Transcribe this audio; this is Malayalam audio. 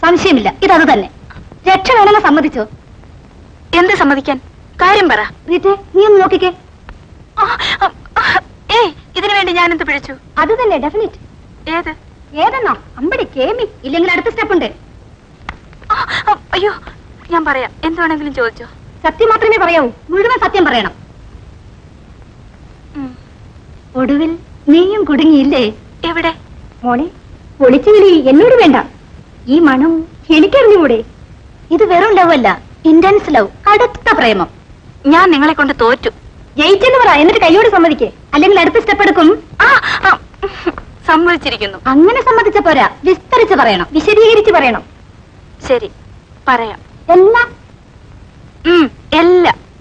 സംശയമില്ല, ഇതത് തന്നെ. രക്ഷ വേണമെന്ന് സമ്മതിച്ചോ? എന്ത് സമ്മതിക്കാൻ? കാര്യം പറ. റീറ്റേ, നീ ഒന്ന് നോക്കിക്കേ. ഇതിനു വേണ്ടി ഞാൻ എന്ത് പിഴച്ചു? അത് തന്നെ ഡെഫിനിറ്റ്. ഏതെന്നോ? അമ്പടി കേമി. ഇല്ലെങ്കിൽ അടുത്ത സ്റ്റെപ്പ് ഉണ്ട്. അയ്യോ, ഞാൻ പറയാം. എന്ത് വേണമെങ്കിലും ചോദിച്ചോ. സത്യം മാത്രമേ പറയാവൂ, മുഴുവൻ സത്യം പറയണം. ഒടുവിൽ നീയും കുടുങ്ങിയില്ലേ? എവിടെ? മോളെ, ഒളിച്ചുകളി എന്നോട് വേണ്ട. ഈ മണം എനിക്കറിഞ്ഞുകൂടെ? ഇത് വെറും ലവ് അല്ല, ഇന്റൻസ് ലവ്, അടുത്ത പ്രേമം. ഞാൻ നിങ്ങളെ കൊണ്ട് തോറ്റു. ജയിച്ചെന്ന് പറ, എന്നിട്ട് കൈയോട് സമ്മതിക്കേ, അല്ലെങ്കിൽ അടുത്ത സ്റ്റെപ്പ് എടുക്കും. സമ്മതിച്ചിരിക്കുന്നു. അങ്ങനെ സമ്മതിച്ച പോരാ, വിസ്തരിച്ച് പറയണം, വിശദീകരിച്ച് പറയണം. ശരി, പറയാം. എല്ലാം എല്ലാം.